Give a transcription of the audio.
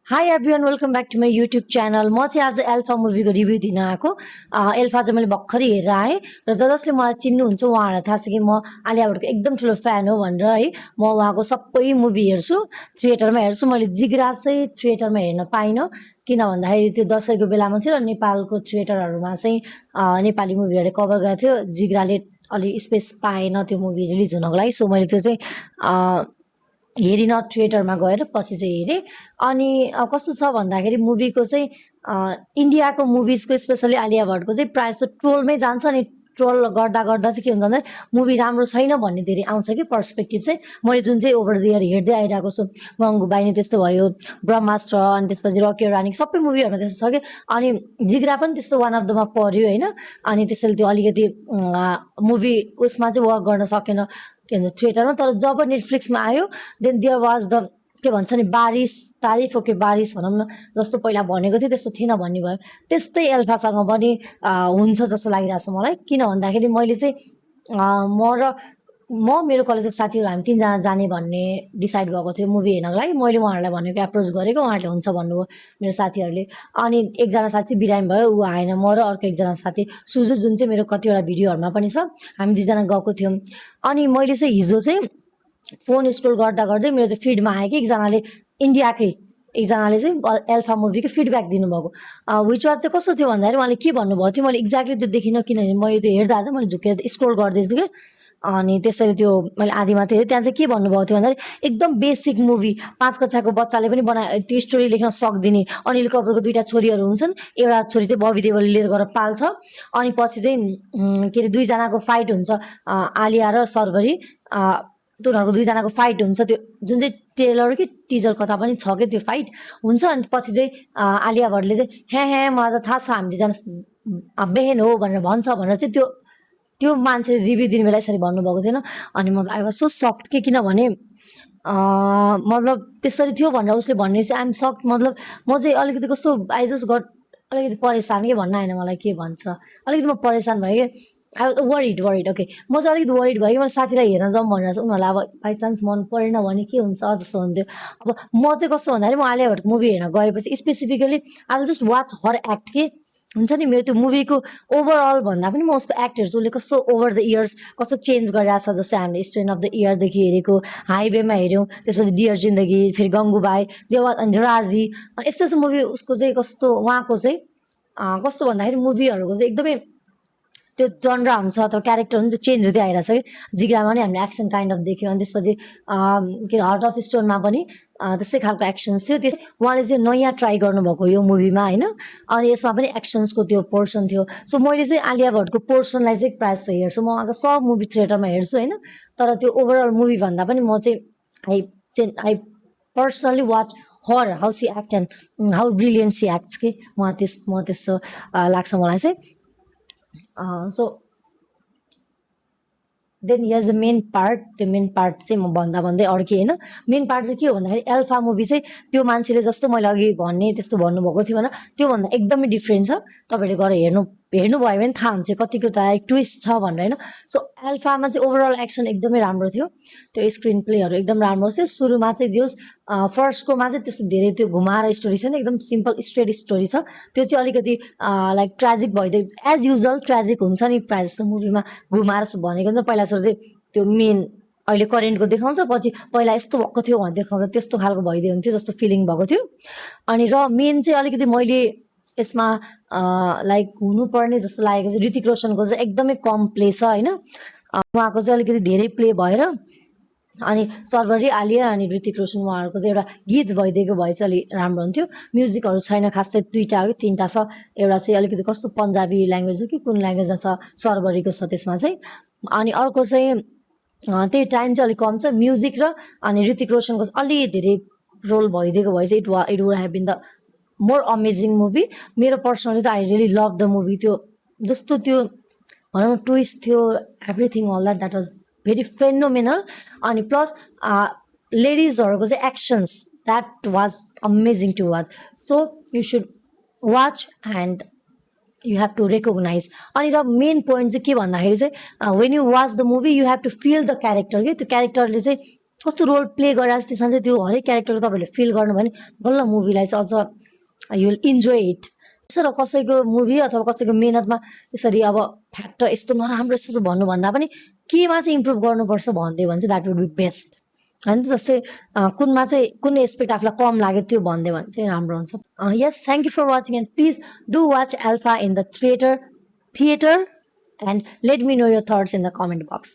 High everyone welcome back to my YouTube channel. म चाहिँ आज एल्फा मुभीको रिभ्यू दिन आएको। एल्फा चाहिँ मैले भर्खरै हेरेर आएँ र जसले मलाई चिन्नुहुन्छ उहाँहरूलाई थाहा छ कि म आलिया भट्टको एकदम ठुलो फ्यान हो भनेर है। म उहाँको सबै मुभी हेर्छु, थिएटरमा हेर्छु। मैले जिगरा चाहिँ थिएटरमा हेर्न पाइनँ किन भन्दाखेरि त्यो दसैँको बेलामा थियो र नेपालको थिएटरहरूमा चाहिँ नेपाली मुभीहरूले कभर गरेको थियो। जिगराले अलि स्पेस पाएन त्यो मुभी रिलिज हुनको लागि। सो मैले त्यो चाहिँ हेरिनँ थिएटरमा गएर, पछि चाहिँ हेरेँ। अनि कस्तो छ भन्दाखेरि मुभीको चाहिँ इन्डियाको मुभिजको स्पेसली आलिया भट्टको चाहिँ प्रायः जस्तो ट्रोलमै जान्छ। अनि ट्रोल गर्दा गर्दा चाहिँ के हुन्छ भन्दा मुभी राम्रो छैन भन्ने धेरै आउँछ कि पर्सपेक्टिभ चाहिँ। मैले जुन चाहिँ ओभर द इयर हेर्दै आइरहेको छु, गङ्गुबाई नि त्यस्तो भयो, ब्रह्मास्त्र, अनि त्यसपछि रकी रानी, सबै मुभीहरूमा त्यस्तो छ कि। अनि जिग्रा पनि त्यस्तो वान अफ दमा पर्यो होइन। अनि त्यसैले त्यो अलिकति मुभी उसमा चाहिँ वर्क गर्न सकेन के भन्छ थिएटरमा। तर जब नेटफ्लिक्समा आयो देन देयर वाज द के भन्छ नि बारिस तारिफ ओके बारिस भनौँ न, जस्तो पहिला भनेको थियो त्यस्तो थिएन भन्ने भयो। त्यस्तै एल्फासँग पनि हुन्छ जस्तो लागिरहेको छ मलाई। किन भन्दाखेरि मैले चाहिँ मेरो कलेजको साथीहरू हामी 3 जना जाने भन्ने डिसाइड भएको थियो मुभी हेर्नको लागि। मैले उहाँहरूलाई भनेको एप्रोच गरेको, उहाँहरूले हुन्छ भन्नुभयो मेरो साथीहरूले। अनि एकजना साथी बिरामी भयो, ऊ आएन। म र अर्को एकजना साथी सुजु, जुन चाहिँ मेरो कतिवटा भिडियोहरूमा पनि छ, हामी 2 जना गएको थियौँ। अनि मैले चाहिँ हिजो चाहिँ फोन स्क्रोल गर्दा गर्दै मेरो त्यो फिडमा आयो कि एकजनाले इन्डियाकै एकजनाले चाहिँ एल्फा मुभीको फिडब्याक दिनुभएको। विच वाज चाहिँ कस्तो थियो भन्दाखेरि उहाँले के भन्नुभएको थियो मैले एक्ज्याक्टली त्यो देखिनँ, किनभने मैले त्यो हेर्दा हेर्दा मैले झुकेर स्क्रोल गर्दैछु क्या। अनि त्यसैले त्यो मैले आधीमा थियो। त्यहाँ चाहिँ के भन्नुभएको थियो भन्दाखेरि एकदम बेसिक मुभी, 5 कक्षाको बच्चाले पनि त्यो स्टोरी लेख्न सक्दिने। अनिल कपुरको 2टा छोरीहरू हुन्छन्, एउटा छोरी चाहिँ बबी देवलले लिएर गएर पाल्छ। अनि पछि चाहिँ के अरे 2 जनाको फाइट हुन्छ, आलिया र सर्वरी, उनीहरूको 2 जनाको फाइट हुन्छ। त्यो जुन चाहिँ ट्रेलर कि टिजर कथा पनि छ कि त्यो फाइट हुन्छ। अनि पछि चाहिँ आलिया भट्टले चाहिँ हे मलाई त थाहा छ हामी 2 जना बेहेन हो भनेर भन्छ भनेर चाहिँ त्यो मान्छेले रिभ्यू दिने बेला यसरी भन्नुभएको थिएन। अनि म आई वाज सो सक्ड कि, किनभने मतलब त्यसरी थियो भनेर उसले भन्ने चाहिँ आइएम सक्ड। मतलब म चाहिँ अलिकति कस्तो आई जस्ट गट अलिकति परेशान के भन्न आएन मलाई के भन्छ, अलिकति म परेशान भएँ कि। आई वरिड ओके, म चाहिँ अलिकति वरिड भयो कि मैले साथीलाई हेर्न जाउँ भनेर चाहिँ। उनीहरूलाई अब बाई चान्स मन परेन भने के हुन्छ जस्तो हुन्थ्यो। अब म चाहिँ कस्तो भन्दाखेरि म आलिया भट्टको मुभी हेर्न गएपछि specifically I will just watch her act के हुन्छ नि। मेरो त्यो मुभीको ओभरअल भन्दा पनि म उसको एक्ट हेर्छु, उसले कस्तो ओभर द इयर्स कस्तो चेन्ज गरिरहेको छ। जस्तै हामीले स्ट्रेन अफ द इयरदेखि हेरेको, हाइवेमा हेऱ्यौँ, त्यसपछि डियर जिन्दगी, फेरि गङ्गुबाई, देवा अनि राजी, अनि यस्तो यस्तो मुभी उसको चाहिँ कस्तो, उहाँको चाहिँ कस्तो भन्दाखेरि मुभीहरूको चाहिँ एकदमै त्यो जनरा हुन्छ अथवा क्यारेक्टर पनि त्यो चेन्ज हुँदै आइरहेको छ कि। जिग्रामा पनि हामीले एक्सन काइन्ड अफ देख्यौँ। अनि त्यसपछि के हार्ट अफ स्टोनमा पनि त्यस्तै खालको एक्सन्स थियो। त्यस उहाँले चाहिँ नयाँ ट्राई गर्नुभएको यो मुभीमा होइन। अनि यसमा पनि एक्सन्सको त्यो पोर्सन थियो। सो मैले चाहिँ आलिया भट्टको पोर्सनलाई चाहिँ प्रायः जस्तो हेर्छु। म उहाँको सब मुभी थिएटरमा हेर्छु होइन। तर त्यो ओभरअल मुभी भन्दा पनि म चाहिँ I personally watch her how she act and how brilliant she acts के। म त्यस्तो लाग्छ मलाई चाहिँ। So then here's the main part. त्यो मेन पार्ट चाहिँ म भन्दै अड्केँ होइन। मेन पार्ट चाहिँ के हो भन्दाखेरि एल्फा मुभी चाहिँ त्यो मान्छेले जस्तो मैले अघि भन्ने त्यस्तो भन्नुभएको थियो भने त्योभन्दा एकदमै डिफ्रेन्ट छ। तपाईँहरूले गएर हेर्नुभयो भने थाहा हुन्छ कतिको त ट्विस्ट छ भनेर होइन। सो एल्फामा चाहिँ ओभरअल एक्सन एकदमै राम्रो थियो, त्यो स्क्रिन प्लेहरू एकदम राम्रो थियो। सुरुमा चाहिँ जो फर्स्टकोमा चाहिँ त्यस्तो धेरै त्यो घुमाएर स्टोरी छैन, एकदम सिम्पल स्ट्रेट स्टोरी छ। त्यो चाहिँ अलिकति लाइक ट्रेजिक भइदियो, एज युजल ट्रेजिक हुन्छ नि प्रायः जस्तो मुभीमा घुमाएर भनेको हुन्छ। पहिला सुरु चाहिँ त्यो मेन अहिले करेन्टको देखाउँछ, पछि पहिला यस्तो भएको थियो भनेर देखाउँछ, त्यस्तो खालको भइदियो हुन्थ्यो जस्तो फिलिङ भएको थियो। अनि र मेन चाहिँ अलिकति मैले यसमा लाइक हुनुपर्ने जस्तो लागेको चाहिँ ऋतिक रोशनको चाहिँ एकदमै कम प्ले छ होइन। उहाँको चाहिँ अलिकति धेरै प्ले भएर अनि सर्वरी, आलिया अनि ऋतिक रोशन उहाँहरूको चाहिँ एउटा गीत भइदिएको भए चाहिँ अलिक राम्रो हुन्थ्यो। म्युजिकहरू छैन खासै, 2टा कि 3टा छ। एउटा चाहिँ अलिकति कस्तो पन्जाबी ल्याङ्ग्वेज हो कि कुन ल्याङ्ग्वेजमा छ, सर्वरीको छ त्यसमा चाहिँ। अनि अर्को चाहिँ त्यही टाइम चाहिँ अलिक कम छ म्युजिक र अनि ऋतिक रोशनको अलि धेरै रोल भइदिएको भए चाहिँ it would have been the more amazing movie. मेरो पर्सनली त I really love the movie. त्यो जस्तो त्यो भनौँ ट्विस्ट थियो, everything all that was very phenomenal. अनि प्लस लेडिजहरूको चाहिँ actions that was amazing to watch. So you should watch and you have to recognise. अनि र मेन पोइन्ट चाहिँ के भन्दाखेरि चाहिँ when you watch the movie you have to feel the character कि। त्यो क्यारेक्टरले चाहिँ कस्तो रोल प्ले गरिरहेको छ त्यसमा चाहिँ त्यो हरेक क्यारेक्टरको तपाईँहरूले फिल गर्नुभयो भने बल्ल मुभीलाई चाहिँ अझ यु विल इन्जोय इट। र कसैको मुभी अथवा कसैको मेहनतमा त्यसरी अब फ्याक्ट यस्तो नराम्रो यस्तो भन्नुभन्दा पनि केमा चाहिँ इम्प्रुभ गर्नुपर्छ भनिदियो भने चाहिँ द्याट वुड बी बेस्ट होइन। जस्तै कुनमा चाहिँ कुन एस्पेक्ट आफूलाई कम लाग्यो त्यो भनिदियो भने चाहिँ राम्रो हुन्छ। Yes, thank you for watching and please do watch Alpha in the theatre and let me know your thoughts in the comment box.